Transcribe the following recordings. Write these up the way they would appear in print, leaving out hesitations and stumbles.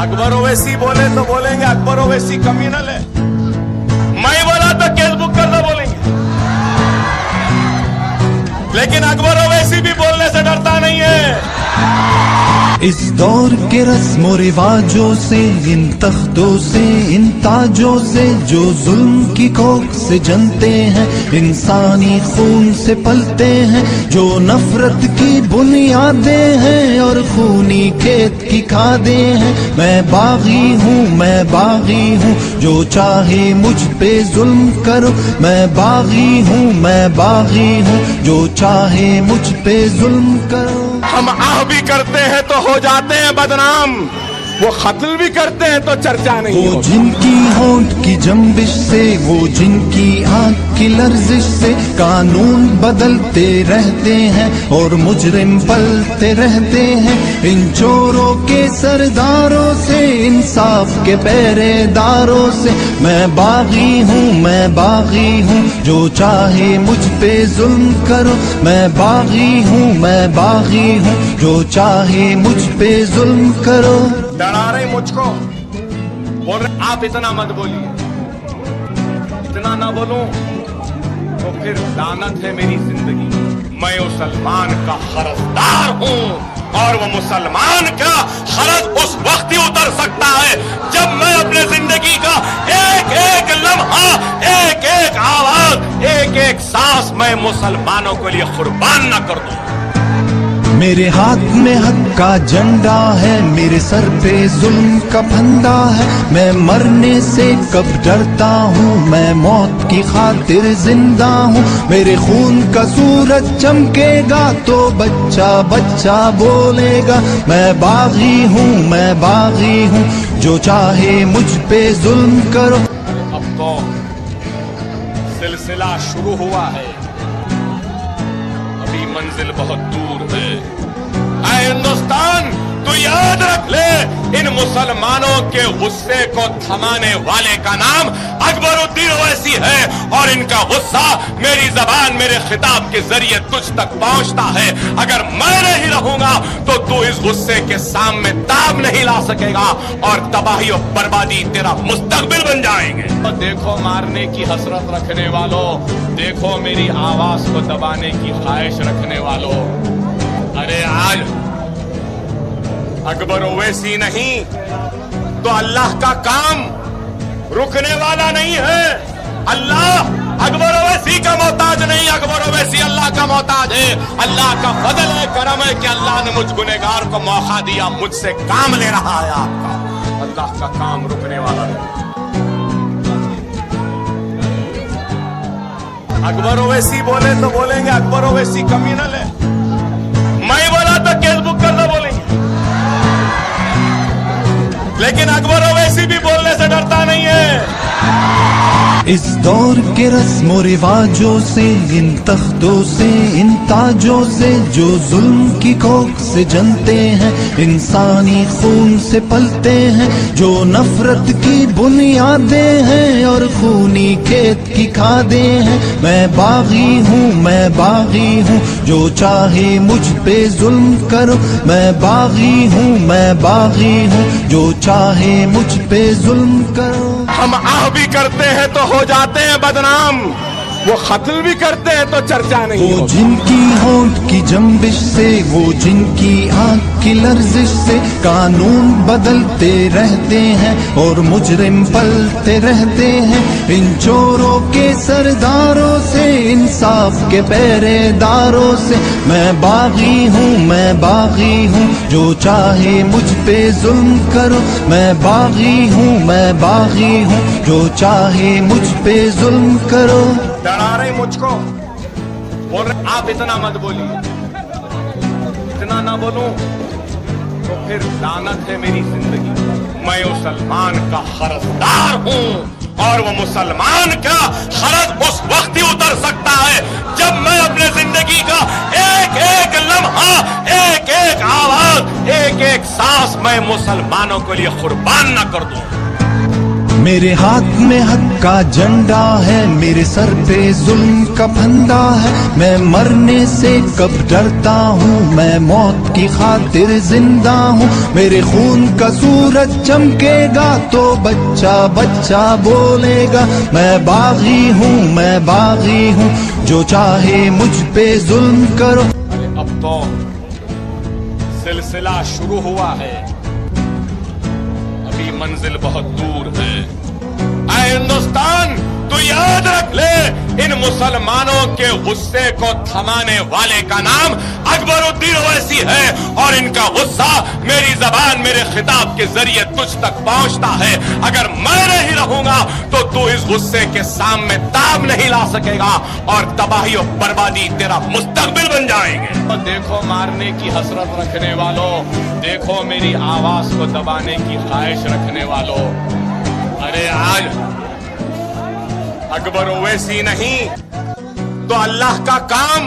अकबर ओवैसी बोले तो बोलेंगे अकबर ओवैसी कम्युनल है, मैं बोला तो केस बुक कर दो बोलेंगे, लेकिन अकबर ओवैसी भी बोलने से डरता नहीं है। इस दौर के रस्म व रिवाजों से, इन तख्तों से, इन ताजों से जो जुल्म की कोख से जनते हैं, इंसानी खून से पलते हैं, जो नफरत की बुनियादें हैं और खूनी खेत की खादें हैं। मैं बागी हूँ, मैं बागी हूँ, जो चाहे मुझ पे जुल्म करो। मैं बागी हूँ, मैं बागी हूँ, जो चाहे मुझ पे जुल्म करो। हम आह भी करते हैं तो हो जाते हैं बदनाम, वो कत्ल भी करते हैं तो चर्चा नहीं वो होती। जिनकी होंठ की जंबिश से, वो जिनकी आंख की लर्जिश से कानून बदलते रहते हैं और मुजरिम पलते रहते हैं। इन चोरों के सरदारों से, इंसाफ के पहरेदारों से मैं बागी हूँ, मैं बागी हूँ, जो चाहे मुझ पे जुल्म करो। मैं बागी हूँ, मैं बागी हूँ, जो चाहे मुझ पे जुल्म करो। डरा रहे मुझको, बोल रहे आप इतना मत बोलिए, इतना ना बोलूं तो फिर लानत है मेरी जिंदगी। मैं मुसलमान का खरजदार हूँ और वो मुसलमान का खरज उस वक्त ही उतर सकता है जब मैं अपने जिंदगी का एक एक लम्हा, एक एक आवाज, एक एक सांस मैं मुसलमानों के लिए कुर्बान न कर दूं। मेरे हाथ में हक का झंडा है, मेरे सर पे जुल्म का फंदा है। मैं मरने से कब डरता हूँ, मैं मौत की खातिर जिंदा हूँ। मेरे खून का सूरज चमकेगा तो बच्चा बच्चा बोलेगा। मैं बागी हूँ, मैं बागी हूँ, जो चाहे मुझ पे जुल्म करो। अब तो सिलसिला शुरू हुआ है, अभी मंजिल बहुत दूर है। ऐ हिंदुस्तान, तू याद रख ले, इन मुसलमानों के गुस्से को थमाने वाले का नाम अकबरुद्दीन ओवैसी है और इनका गुस्सा मेरी जबान, मेरे खिताब के जरिए तुझ तक पहुंचता है। अगर मैं नहीं रहूंगा तो तू इस गुस्से के सामने ताब नहीं ला सकेगा और तबाही और बर्बादी तेरा मुस्तकबिल बन जाएंगे। तो देखो मारने की हसरत रखने वालों, देखो मेरी आवाज को दबाने की ख्वाहिश रखने वालों, अरे आज अकबर ओवैसी नहीं तो अल्लाह का काम रुकने वाला नहीं है। अल्लाह अकबर ओवैसी का मोहताज नहीं, अकबर ओवैसी अल्लाह का मोहताज है। अल्लाह का फजल है, करम है कि अल्लाह ने मुझ गुनहगार को मौका दिया, मुझसे काम ले रहा है आपका। अल्लाह का काम रुकने वाला नहीं। अकबर ओवैसी बोले तो बोलेंगे अकबर ओवैसी कम्युनल है, मैं बोला तो केस बुक कर दो बोलेंगे, लेकिन अकबर ओवैसी भी बोलने से डरता नहीं है। इस दौर के रस्म व रिवाजों से, इन तख्तों से, इन ताजों से जो जुल्म की कोख से जनते हैं, इंसानी खून से पलते हैं, जो नफरत की बुनियादें हैं और खूनी खेत की खादें हैं। मैं बागी हूँ, मैं बागी हूँ, जो चाहे मुझ पे जुल्म करो। मैं बागी हूँ, मैं बागी हूँ, जो चाहे मुझ पे जुल्म करो। हम आह भी करते हैं तो हो जाते हैं बदनाम, वो कत्ल भी करते हैं तो चर्चा नहीं होती। वो जिनकी होंठ की जंबिश से, वो जिनकी आंख की लर्जिश से कानून बदलते रहते हैं और मुजरिम पलते रहते हैं। इन चोरों के सरदारों से, इंसाफ के पहरेदारों से मैं बागी हूँ, मैं बागी हूँ, जो चाहे मुझ पे जुल्म करो। मैं बागी हूँ, मैं बागी हूँ, जो चाहे मुझ पे जुल्म करो। डरा रहे मुझको, बोल रहे आप इतना मत बोलिए, इतना ना बोलूं तो फिर लानत है मेरी जिंदगी। मैं मुसलमान का खरजदार हूँ और वो मुसलमान का खरज उस वक्त ही उतर सकता है जब मैं अपने जिंदगी का एक एक लम्हा, एक एक आवाज, एक एक सांस मैं मुसलमानों के लिए कुर्बान न कर दूं। میرے ہاتھ میں حق کا جھنڈا ہے، میرے سر پہ ظلم کا پھندا ہے، میں مرنے سے کب ڈرتا ہوں، میں موت کی خاطر زندہ ہوں، میرے خون کا سورج چمکے گا تو بچہ بچہ بولے گا، میں باغی ہوں، میں باغی ہوں، جو چاہے مجھ پہ ظلم کرو۔ اب تو سلسلہ شروع ہوا ہے، ابھی منزل بہت دور ہے۔ اے ہندوستان، تو یاد رکھ لے، ان مسلمانوں کے غصے کو تھمانے والے کا نام اکبر الدین اویسی ہے، اور ان کا غصہ میری زبان، میرے خطاب کے ذریعے تجھ تک پہنچتا ہے۔ اگر میں نہیں رہوں گا تو اس غصے کے سامنے تاب نہیں لا سکے گا، اور تباہی و بربادی تیرا مستقبل بن جائیں گے۔ اور دیکھو مارنے کی حسرت رکھنے والوں، دیکھو میری آواز کو دبانے کی خواہش رکھنے والوں، ارے آج اکبر اویسی نہیں تو اللہ کا کام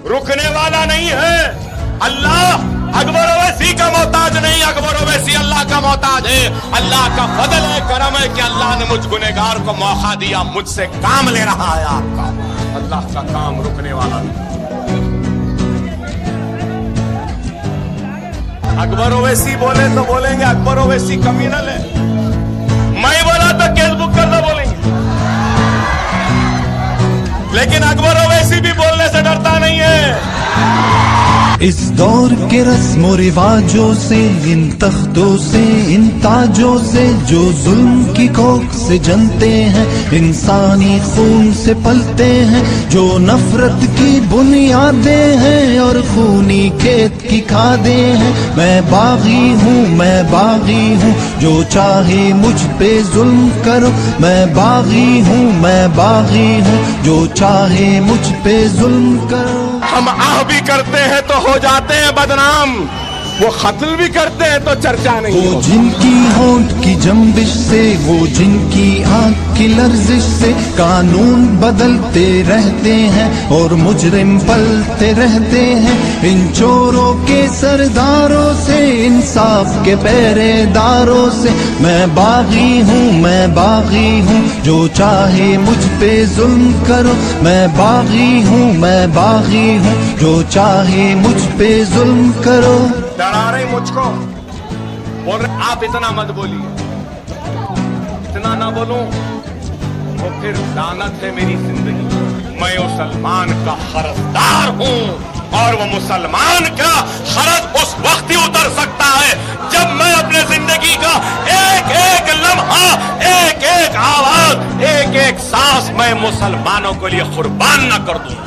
رکنے والا نہیں ہے۔ اللہ اکبر اویسی کا محتاج نہیں، اکبر اویسی اللہ کا محتاج ہے۔ اللہ کا فضل ہے، کرم ہے کہ اللہ نے مجھ گنہگار کو موقع دیا، مجھ سے کام لے رہا ہے آپ کا۔ اللہ کا کام رکنے والا نہیں۔ اکبر اویسی بولے تو بولیں گے اکبر اویسی کمینل ہے، میں بولا تو کیس بک کرنا بولیں گے، لیکن اکبر اویسی بھی بولنے سے ڈرتا نہیں ہے۔ اس دور کے رسم و رواجوں سے، ان تختوں سے، ان تاجوں سے، جو ظلم کی کوکھ سے جنتے ہیں، انسانی خون سے پلتے ہیں، جو نفرت کی بنیادیں ہیں اور خونی کھیت کی کھادیں ہیں، میں باغی ہوں، میں باغی ہوں، جو چاہے مجھ پہ ظلم کرو، میں باغی ہوں، میں باغی ہوں، جو چاہے مجھ پہ ظلم کرو۔ ہم آہ بھی کرتے ہیں تو ہو جاتے ہیں بدنام، وہ قتل بھی کرتے ہیں تو چرچا نہیں وہ ہوتا۔ جن کی ہونٹ کی جنبش سے، وہ جن کی آنکھ کی لرزش سے قانون بدلتے رہتے ہیں اور مجرم پلتے رہتے ہیں، ان چوروں کے سرداروں سے، انصاف کے پہرے داروں سے، میں باغی ہوں، میں باغی ہوں، جو چاہے مجھ پہ ظلم کرو، میں باغی ہوں، میں باغی ہوں، جو چاہے مجھ پہ ظلم کرو۔ ڈرا رہے مجھ کو، بول رہے آپ اتنا مت بولیے، اتنا نہ بولوں تو پھر لعنت ہے میری زندگی۔ میں مسلمان کا خرزدار ہوں، اور وہ مسلمان کا خرز اس وقت ہی اتر سکتا ہے جب میں اپنے زندگی کا ایک ایک لمحہ، ایک ایک آواز، ایک ایک سانس میں مسلمانوں کے لیے قربان نہ کر دوں۔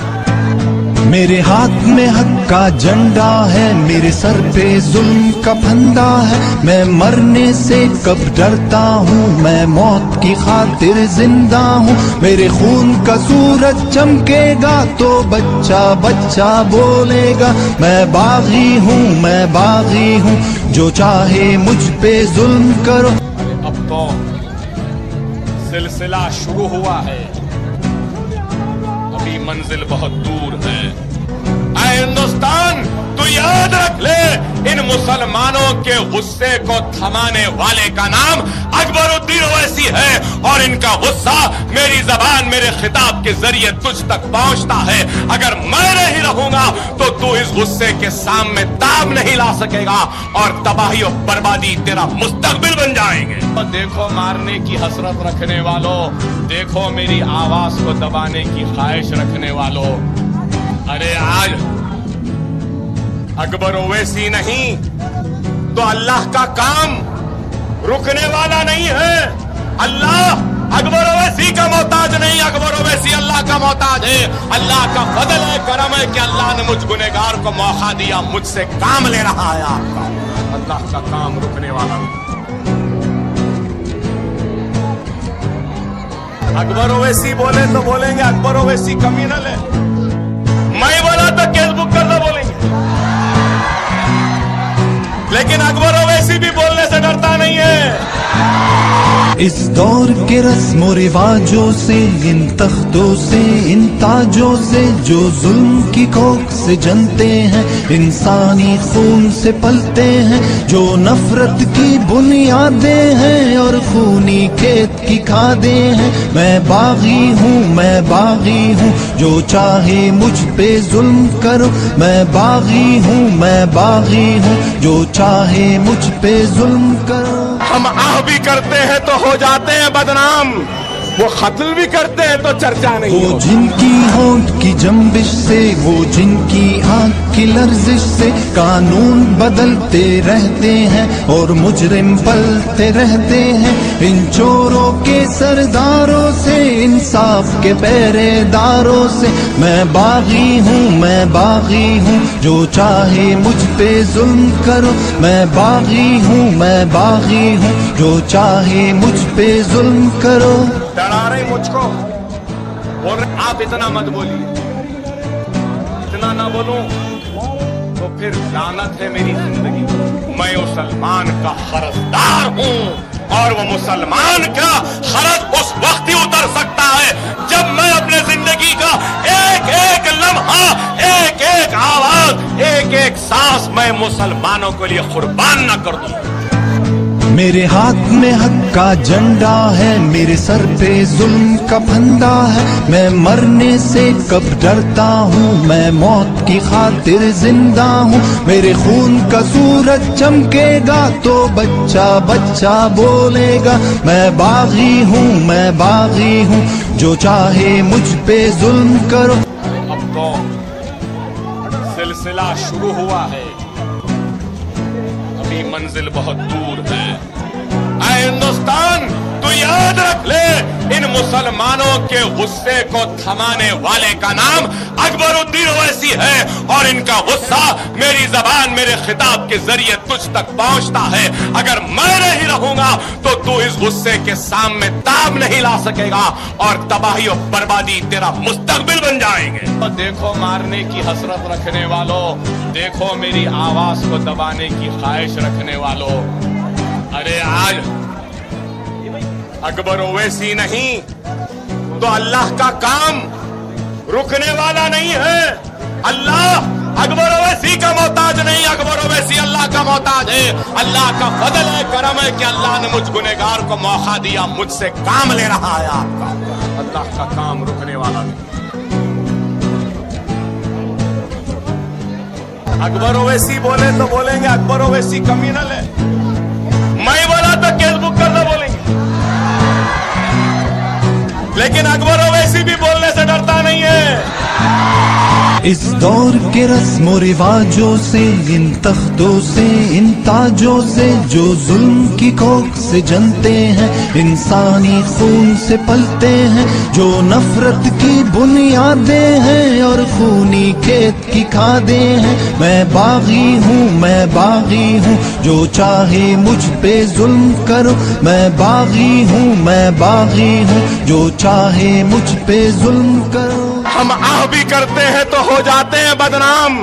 میرے ہاتھ میں حق کا جھنڈا ہے، میرے سر پہ ظلم کا پھندا ہے، میں مرنے سے کب ڈرتا ہوں، میں موت کی خاطر زندہ ہوں، میرے خون کا سورج چمکے گا تو بچہ بچہ بولے گا، میں باغی ہوں، میں باغی ہوں، جو چاہے مجھ پہ ظلم کرو۔ اب تو سلسلہ شروع ہوا ہے، ابھی منزل بہت دور ہے۔ اے ہندوستان، تو یاد رکھ لے، ان مسلمانوں کے غصے کو تھمانے والے کا نام اکبر الدین اویسی ہے، اور ان کا غصہ میری زبان، میرے خطاب کے ذریعے تجھ تک پہنچتا ہے۔ اگر میں نہیں رہوں گا تو اس غصے کے سامنے تاب نہیں لا سکے گا، اور تباہی و بربادی تیرا مستقبل بن جائیں گے۔ اور دیکھو مارنے کی حسرت رکھنے والوں، دیکھو میری آواز کو دبانے کی خواہش رکھنے والوں، ارے آج اکبر اویسی نہیں تو اللہ کا کام رکنے والا نہیں ہے۔ اللہ اکبر اویسی کا محتاج نہیں، اکبر اویسی اللہ کا محتاج ہے۔ اللہ کا فضل ہے، کرم ہے کہ اللہ نے مجھ گنہگار کو موقع دیا، مجھ سے کام لے رہا ہے آپ کا۔ اللہ کا کام رکنے والا نہیں۔ اکبر اویسی بولے تو بولیں گے اکبر اویسی کمینل ہے، میں بولا تو کیس بک کرنا بولیں گے، لیکن اکبر اویسی بھی بولنے سے ڈرتا نہیں ہے۔ इस दौर के रस्म रिवाजों से, इन तख्तों से, इन ताजों से जो जुल्म की कोख से जनते हैं, इंसानी खून से पलते हैं, जो नफरत की बुनियादें हैं और खूनी खेत की खादें हैं। मैं बागी हूँ, मैं बागी हूँ, जो चाहे मुझ पे जुल्म करो। मैं बागी हूँ, मैं बागी हूँ, जो चाहे मुझ पे जुल्म करो। हम आह भी करते हैं तो हो जाते हैं बदनाम, वो कत्ल भी करते हैं तो चर्चा नहीं वो होती। जिनकी होंठ की जंबिश से, वो जिनकी आंख की लर्जिश से कानून बदलते रहते हैं और मुजरिम पलते रहते हैं। इन चोरों के सरदारों से, इंसाफ के पहरेदारों से मैं बागी हूँ, मैं बागी हूँ, जो चाहे मुझ पे जुल्म करो। मैं बागी हूँ, मैं बागी हूँ, जो चाहे मुझ पे जुल्म करो। डरा रहे मुझको, बोल रहे आप इतना मत बोलिए, इतना ना बोलूं तो फिर लानत है मेरी जिंदगी। मैं मुसलमान का खरजदार हूं और वो मुसलमान का खरज उस वक्त ही उतर सकता है जब मैं अपने जिंदगी का एक एक लम्हा, एक एक आवाज, एक एक सांस मैं मुसलमानों के लिए कुर्बान न कर दूं। मेरे हाथ में हक का झंडा है, मेरे सर पे जुल्म का फंदा है। मैं मरने से कब डरता हूँ, मैं मौत की खातिर जिंदा हूँ। मेरे खून का सूरज चमकेगा तो बच्चा बच्चा बोलेगा। मैं बागी हूँ, मैं बागी हूँ, जो चाहे मुझ पे जुल्म करो। अब तो सिलसिला शुरू हुआ है, अभी मंजिल बहुत दूर है। ऐ हिंदुस्तान, तू याद रख ले, इन मुसलमानों के गुस्से को थमाने वाले का नाम अकबरुद्दीन ओवैसी है और इनका गुस्सा मेरी जबान, मेरे खिताब के जरिए तुझ तक पहुंचता है। अगर मैं नहीं रहूंगा तो तू इस गुस्से के सामने ताब नहीं ला सकेगा और तबाही और बर्बादी तेरा मुस्तकबिल बन जाएंगे। तो देखो मारने की हसरत रखने वालों, देखो मेरी आवाज को दबाने की ख्वाहिश रखने वालों, अरे आज अकबर ओवैसी नहीं तो अल्लाह का काम रुकने वाला नहीं है। अल्लाह अकबर ओवैसी का मोहताज नहीं, अकबर ओवैसी अल्लाह का मोहताज है। अल्लाह का फजल है, करम है कि अल्लाह ने मुझ गुनहगार को मौका दिया, मुझसे काम ले रहा है आपका। अल्लाह का काम रुकने वाला नहीं। अकबर ओवैसी बोले तो बोलेंगे अकबर ओवैसी कमीनल है, मैं बोला तो केस बुक करना बोलेंगे। लेकिन अकबर ओवैसी भी बोलने से डरता नहीं है। इस दौर के रस्म रिवाजों से, इन तख्तों से, इन ताजों से जो जुल्म की कोख से जनते हैं, इंसानी खून से पलते हैं, जो नफरत की बुनियादें हैं और खूनी खेत की खादें हैं। मैं बागी हूँ, मैं बागी हूँ, जो चाहे मुझ पे जुल्म करो। मैं बागी हूँ, मैं बागी हूँ, जो चाहे मुझ पे जुल्म करो। हम आह भी करते हैं तो हो जाते हैं बदनाम,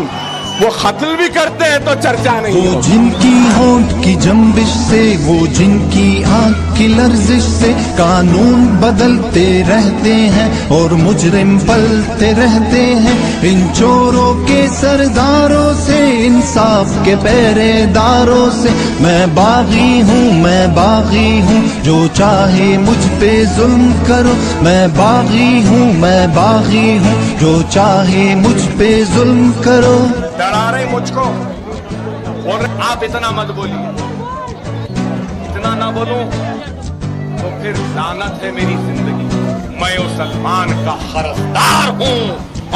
वो कत्ल भी करते हैं तो चर्चा नहीं वो होती। जिनकी होंठ की जंबिश से, वो जिनकी आंख की लर्जिश से कानून बदलते रहते हैं और मुजरिम पलते रहते हैं। इन चोरों के सरदारों से, इंसाफ के पहरेदारों से मैं बागी हूँ, मैं बागी हूँ, जो चाहे मुझ पे जुल्म करो। मैं बागी हूँ, मैं बागी हूँ, जो चाहे मुझ पे जुल्म करो। डरा रहे मुझको, बोल रहे आप इतना मत बोलिए, इतना ना बोलूं तो फिर लानत है मेरी जिंदगी। मैं मुसलमान का खरजदार हूं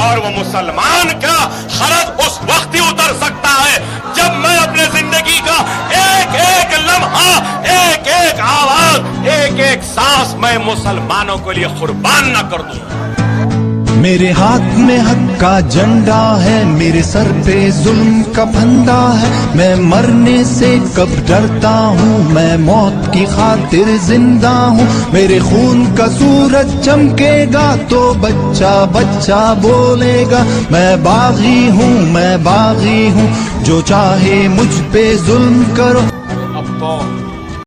और वो मुसलमान का खरज उस वक्त ही उतर सकता है जब मैं अपने जिंदगी का एक एक लम्हा, एक एक आवाज, एक एक सांस मैं मुसलमानों के लिए कुर्बान न कर दूं। मेरे हाथ में हक का झंडा है, मेरे सर पे जुल्म का फंदा है। मैं मरने से कब डरता हूँ, मैं मौत की खातिर जिंदा हूँ। मेरे खून का सूरज चमकेगा तो बच्चा बच्चा बोलेगा। मैं बागी हूँ, मैं बागी हूँ, जो चाहे मुझ पे जुल्म करो। अब तो